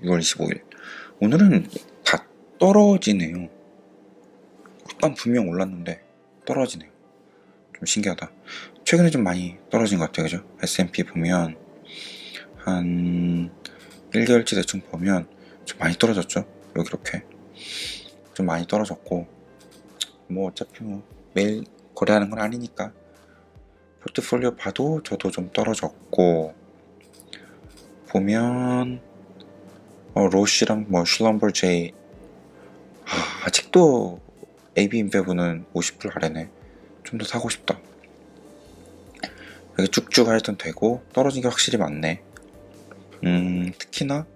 6월 25일. 오늘은 다 떨어지네요. 아까 분명 올랐는데 떨어지네요. 좀 신기하다. 최근에 좀 많이 떨어진 것 같아요. 그죠? S&P 보면 한 1개월치 대충 보면 좀 많이 떨어졌죠. 여기 이렇게 좀 많이 떨어졌고, 뭐 어차피 뭐 매일 거래하는 건 아니니까 포트폴리오 봐도 저도 좀 떨어졌고, 보면 로시랑 뭐 슐럼버제이 아직도 AB 인베브는 50% 아래네. 좀 더 사고 싶다. 여기 쭉쭉 하여튼 되고 떨어진 게 확실히 많네. 특히나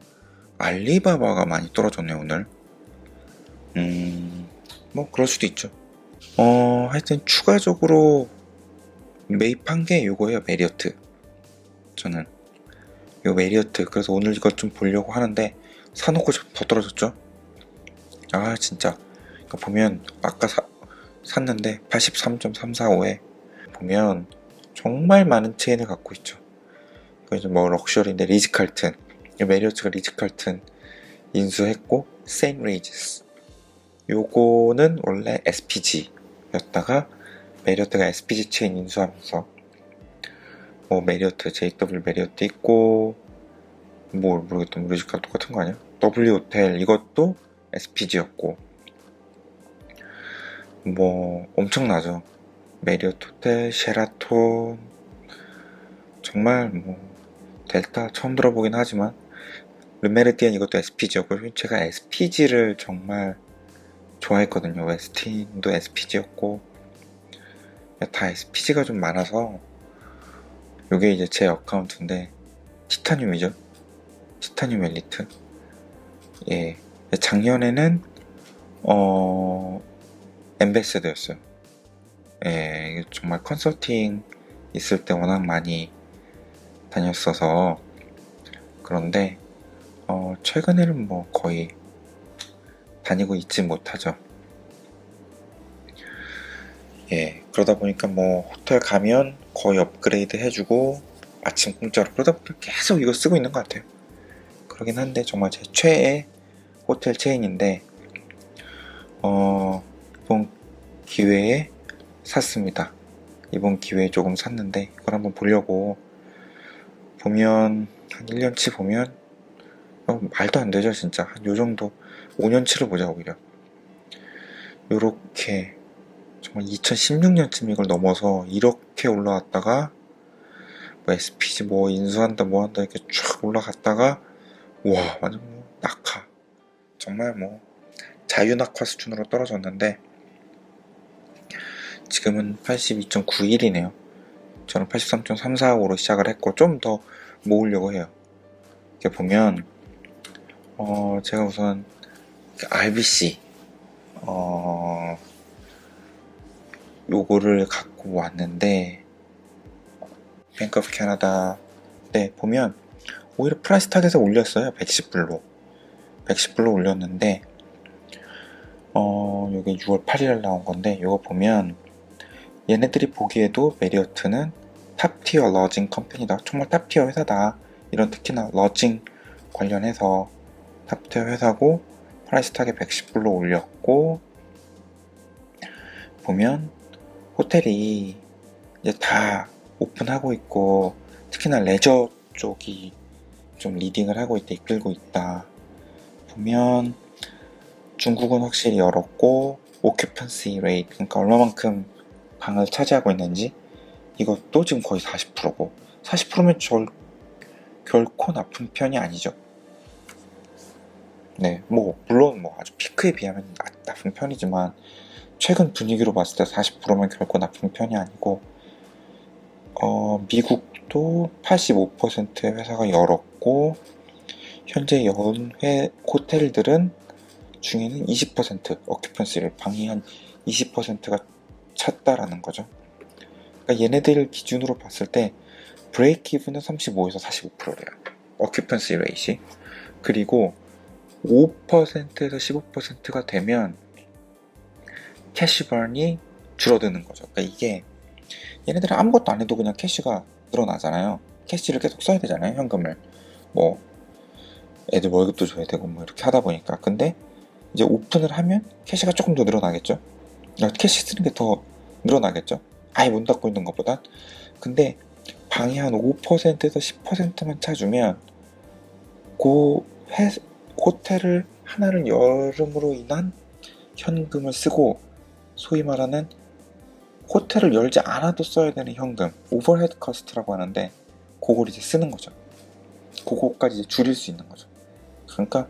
알리바바가 많이 떨어졌네 오늘. 뭐 그럴 수도 있죠. 하여튼 추가적으로 매입한 게 요거예요. 메리어트. 저는 요 메리어트, 그래서 오늘 이걸 좀 보려고 하는데 사놓고 더 떨어졌죠. 아 진짜 이거 보면 아까 샀는데 83.345에 보면 정말 많은 체인을 갖고 있죠. 이거 이제 뭐 럭셔리인데 리즈칼튼, 메리어트가 리즈칼튼 인수했고, 세인트레이지스 요거는 원래 SPG 였다가 메리어트가 SPG 체인 인수하면서 뭐 메리어트, JW 메리어트 있고, 뭐 모르겠다, 뮤지컬 똑같은 거 아니야? W 호텔 이것도 SPG였고, 뭐 엄청나죠. 메리어트 호텔, 셰라톤, 정말 뭐 델타 처음 들어보긴 하지만 르메르디안 이것도 SPG였고, 제가 SPG를 정말 좋아했거든요. 웨스틴도 SPG였고 다 SPG가 좀 많아서. 요게 이제 제 어카운트인데 티타늄이죠. 티타늄 엘리트. 예, 작년에는 엠베서더였어요. 예, 정말 컨설팅 있을 때 워낙 많이 다녔어서. 그런데 최근에는 뭐 거의 다니고 있지 못하죠. 예, 그러다 보니까 뭐 호텔 가면 거의 업그레이드 해주고 아침 공짜로, 그러다 보니까 계속 이거 쓰고 있는 것 같아요. 그러긴 한데 정말 제 최애 호텔 체인인데 이번 기회에 샀습니다. 이번 기회에 조금 샀는데 이걸 한번 보려고. 보면 한 1년치 보면 말도 안 되죠 진짜. 한 요정도 5년치를 보자. 오히려 요렇게 정말 2016년쯤 이걸 넘어서 이렇게 올라왔다가 뭐 SPG 뭐 인수한다 뭐 한다 이렇게 쫙 올라갔다가 와 완전 뭐 낙하, 정말 뭐 자유낙하 수준으로 떨어졌는데 지금은 82.91이네요. 저는 83.345로 시작을 했고 좀 더 모으려고 해요. 이렇게 보면 제가 우선 RBC 요거를 갖고 왔는데, 뱅크 오브 캐나다 때 보면 오히려 프라이스 타겟에 올렸어요. 110불로 올렸는데 요게 6월 8일 나온 건데, 요거 보면 얘네들이 보기에도 메리어트는 탑티어 러징 컴퍼니다. 정말 탑티어 회사다. 이런 특히나 러징 관련해서 탑티어 회사고, 프라이스 타겟 110불로 올렸고, 보면 호텔이 이제 다 오픈하고 있고, 특히나 레저 쪽이 좀 리딩을 하고 있다, 이끌고 있다. 보면 중국은 확실히 열었고, 오큐펀시 레이트, 그러니까 얼마만큼 방을 차지하고 있는지 이것도 지금 거의 40%고 40%면 결코 나쁜 편이 아니죠. 네, 뭐 물론 뭐 아주 피크에 비하면 나쁜 편이지만 최근 분위기로 봤을 때 40%면 결코 나쁜 편이 아니고, 미국도 85%의 회사가 열었고, 현재 연 호텔들은 중에는 20% 어큐펀시를, 방이 한 20%가 찼다라는 거죠. 그러니까 얘네들 기준으로 봤을 때 브레이크 이븐은 35에서 45%래요. 어큐펀시 레이시. 그리고 5%에서 15%가 되면 캐시번이 줄어드는 거죠. 그러니까 이게 얘네들은 아무것도 안 해도 그냥 캐시가 늘어나잖아요. 캐시를 계속 써야 되잖아요. 현금을. 뭐 애들 월급도 줘야 되고 뭐 이렇게 하다 보니까. 근데 이제 오픈을 하면 캐시가 조금 더 늘어나겠죠. 그러니까 캐시 쓰는 게 더 늘어나겠죠. 아예 문 닫고 있는 것보다. 근데 방이 한 5%에서 10%만 차주면 그 호텔을 하나를 열음으로 인한 현금을 쓰고, 소위 말하는 호텔을 열지 않아도 써야 되는 현금, 오버헤드 커스트라고 하는데, 그걸 이제 쓰는 거죠. 그거까지 이제 줄일 수 있는 거죠. 그러니까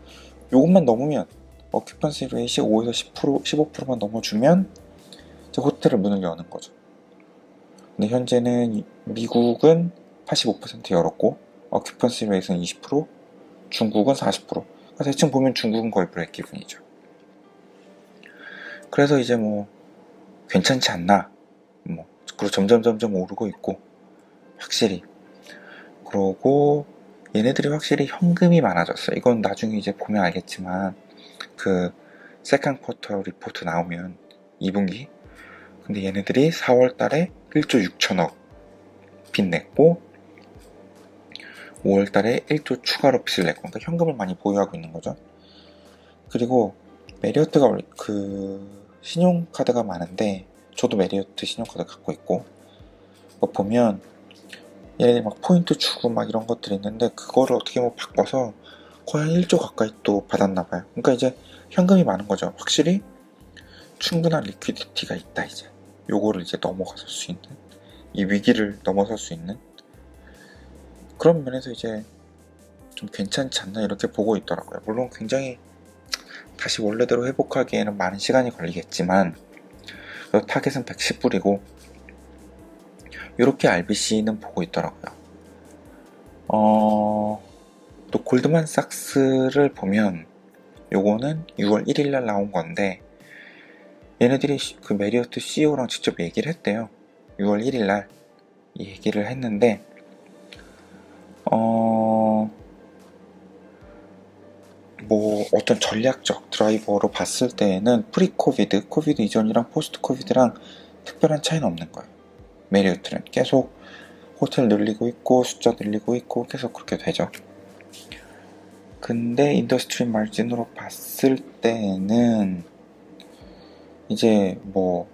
요것만 넘으면, 어큐펀시 레이시 5에서 10%, 15%만 넘어주면 이제 호텔을 문을 여는 거죠. 근데 현재는 미국은 85% 열었고, 어큐펀시 레이스는 20%, 중국은 40%. 그러니까 대충 보면 중국은 거의 브레이크이븐이죠. 그래서 이제 뭐 괜찮지 않나, 뭐 그리고 점점 오르고 있고, 확실히. 그러고 얘네들이 확실히 현금이 많아졌어요. 이건 나중에 이제 보면 알겠지만, 그 세컨 쿼터 리포트 나오면 2분기. 근데 얘네들이 4월 달에 1조 6천억 빚 냈고, 5월 달에 1조 추가로 빚을 냈고, 그러니까 현금을 많이 보유하고 있는 거죠. 그리고 메리어트가 그 신용카드가 많은데, 저도 메리어트 신용카드 갖고 있고, 보면 얘네들이 막 포인트 주고 막 이런 것들이 있는데, 그거를 어떻게 뭐 바꿔서 거의 한 1조 가까이 또 받았나봐요. 그러니까 이제 현금이 많은 거죠. 확실히 충분한 리퀴디티가 있다. 이제 요거를 이제 넘어설 수 있는, 이 위기를 넘어설 수 있는 그런 면에서 이제 좀 괜찮지 않나 이렇게 보고 있더라고요. 물론 굉장히 다시 원래대로 회복하기에는 많은 시간이 걸리겠지만, 타겟은 110불이고 이렇게 RBC는 보고 있더라고요. 또 골드만삭스를 보면 요거는 6월 1일날 나온 건데, 얘네들이 그 메리어트 CEO랑 직접 얘기를 했대요. 6월 1일날 얘기를 했는데, 뭐 어떤 전략적 드라이버로 봤을 때에는 코비드 이전이랑 포스트 코비드랑 특별한 차이는 없는 거예요. 메리어트는 계속 호텔 늘리고 있고 숫자 늘리고 있고 계속 그렇게 되죠. 근데 인더스트리 마진으로 봤을 때는 이제 뭐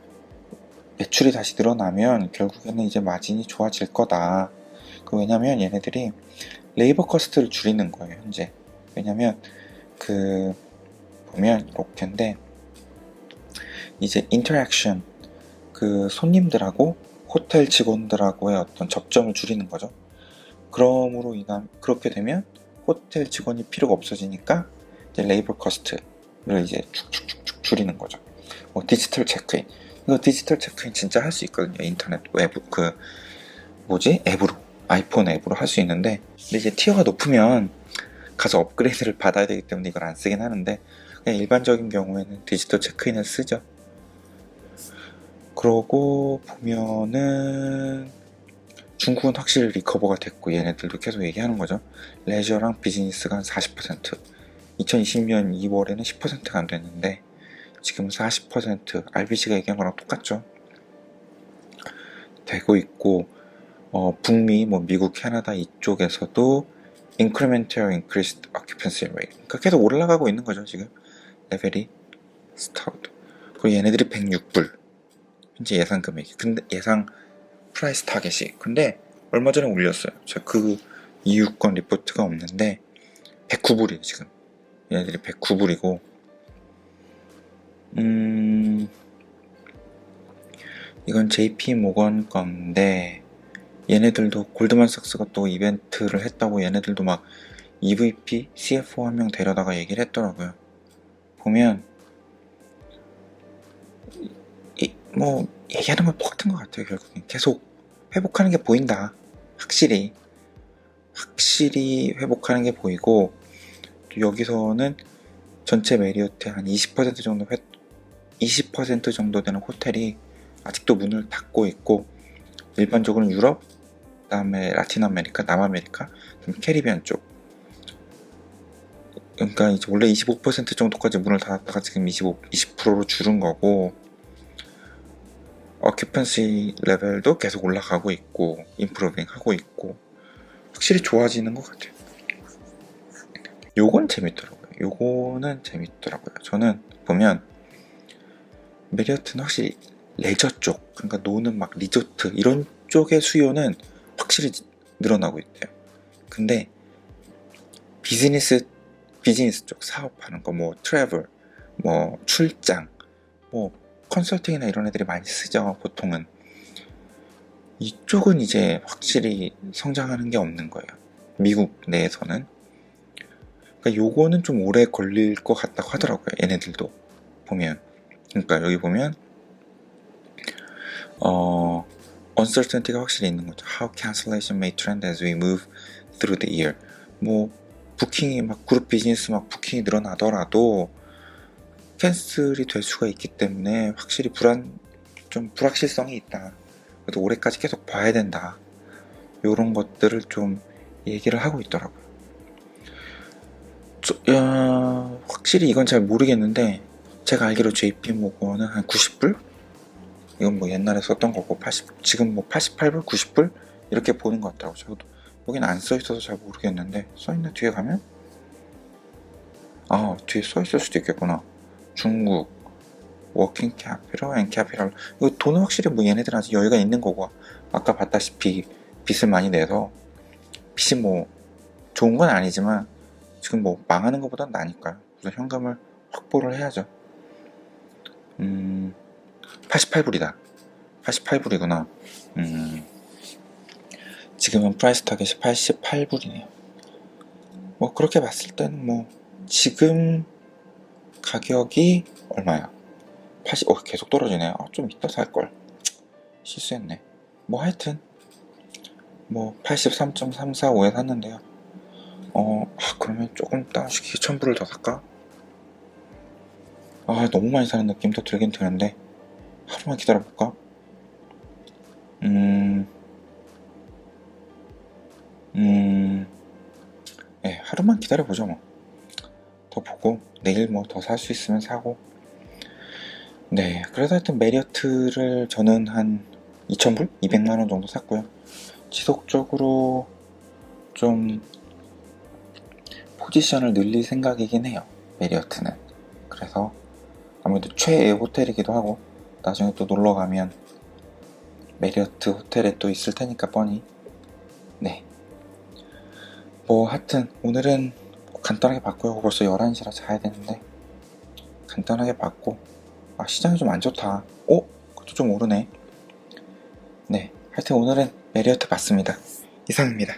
매출이 다시 늘어나면 결국에는 이제 마진이 좋아질 거다. 왜냐면 얘네들이 레이버 커스트를 줄이는 거예요, 현재. 왜냐면 그 보면 이렇게인데, 이제 인터랙션, 그 손님들하고 호텔 직원들하고의 어떤 접점을 줄이는 거죠. 그러므로 인한, 그렇게 되면 호텔 직원이 필요가 없어지니까 이제 레이버 커스트를 이제 축축축축 줄이는 거죠. 디지털 체크인, 이거 디지털 체크인 진짜 할 수 있거든요. 인터넷 외부 앱으로, 아이폰 앱으로 할 수 있는데, 근데 이제 티어가 높으면 가서 업그레이드를 받아야 되기 때문에 이걸 안 쓰긴 하는데, 그냥 일반적인 경우에는 디지털 체크인을 쓰죠. 그러고 보면은 중국은 확실히 리커버가 됐고, 얘네들도 계속 얘기하는 거죠. 레저랑 비즈니스가 한 40%, 2020년 2월에는 10%가 안 됐는데 지금 40%, RBC가 얘기한 거랑 똑같죠. 되고 있고, 북미, 뭐 미국, 캐나다 이쪽에서도 incremental increased occupancy rate, 그러니까 계속 올라가고 있는 거죠. 지금 레벨이 스타우드. 그리고 얘네들이 106불 현재 예상 금액이, 근데 예상 프라이스 타겟이, 근데 얼마 전에 올렸어요. 제가 그 이유권 리포트가 없는데 109불이에요 지금. 얘네들이 109불이고, 이건 JP 모건 건데, 얘네들도 골드만삭스가 또 이벤트를 했다고 얘네들도 막 EVP, CFO 한 명 데려다가 얘기를 했더라고요. 보면 뭐 얘기하는 건 똑같은 것 같아요. 결국엔 계속 회복하는 게 보인다. 확실히 회복하는 게 보이고, 여기서는 전체 메리어트의 한 20% 정도 20% 정도 되는 호텔이 아직도 문을 닫고 있고, 일반적으로는 유럽, 그 다음에 라틴 아메리카, 남아메리카, 캐리비안 쪽, 그러니까 이제 원래 25% 정도까지 문을 닫았다가 지금 20%로 줄은 거고, 어큐펀시 레벨도 계속 올라가고 있고 임프로빙 하고 있고, 확실히 좋아지는 것 같아요. 요건 재밌더라고요. 요거는 재밌더라고요. 저는 보면 메리어트는 확실히 레저 쪽, 그러니까 노는 막 리조트 이런 쪽의 수요는 확실히 늘어나고 있대요. 근데 비즈니스 쪽 사업하는 거, 뭐 트래블, 뭐 출장, 뭐 컨설팅이나 이런 애들이 많이 쓰죠. 보통은 이쪽은 이제 확실히 성장하는 게 없는 거예요. 미국 내에서는. 그러니까 요거는 좀 오래 걸릴 것 같다고 하더라고요. 얘네들도 보면. 그러니까 여기 보면 uncertainty가 확실히 있는 거죠. How cancellation may trend as we move through the year. 뭐 부킹이 막 그룹 비즈니스 막 부킹이 늘어나더라도 캔슬이 될 수가 있기 때문에 확실히 좀 불확실성이 있다. 그래도 올해까지 계속 봐야 된다. 요런 것들을 좀 얘기를 하고 있더라고요. 확실히 이건 잘 모르겠는데 제가 알기로 JP모건은 한 90불? 이건 뭐 옛날에 썼던 거고 지금 뭐 88불, 90불 이렇게 보는 것 같더라고요. 저도 여긴 안 써있어서 잘 모르겠는데 써있나? 뒤에 가면? 뒤에 써있을 수도 있겠구나. 중국 워킹 캐피럴 앤 캐피럴. 이거 돈은 확실히 뭐 얘네들은 아직 여유가 있는 거고, 아까 봤다시피 빚을 많이 내서 빚이 뭐 좋은 건 아니지만 지금 뭐 망하는 것보단 나니까요. 그래서 현금을 확보를 해야죠. 88불이다. 88불이구나. 지금은 프라이스 타겟이 88불이네요. 뭐 그렇게 봤을 때는 뭐 지금 가격이 얼마야? 계속 떨어지네. 좀 이따 살걸. 실수했네. 뭐 하여튼 뭐 83.345에 샀는데요. 그러면 조금 다운시키기 1000불을 더 살까? 너무 많이 사는 느낌도 들긴 드는데 하루만 기다려볼까? 하루만 기다려보죠 뭐. 더 보고 내일 뭐 더 살 수 있으면 사고. 네, 그래서 하여튼 메리어트를 저는 한 2000불? 200만원 정도 샀고요. 지속적으로 좀 포지션을 늘릴 생각이긴 해요. 메리어트는. 그래서 아무래도 최애 호텔이기도 하고 나중에 또 놀러가면 메리어트 호텔에 또 있을 테니까 뻔히. 네, 뭐 하여튼 오늘은 간단하게 봤고요. 벌써 11시라 자야 되는데 간단하게 봤고, 시장이 좀 안 좋다. 그것도 좀 오르네. 네, 하여튼 오늘은 메리어트 봤습니다. 이상입니다.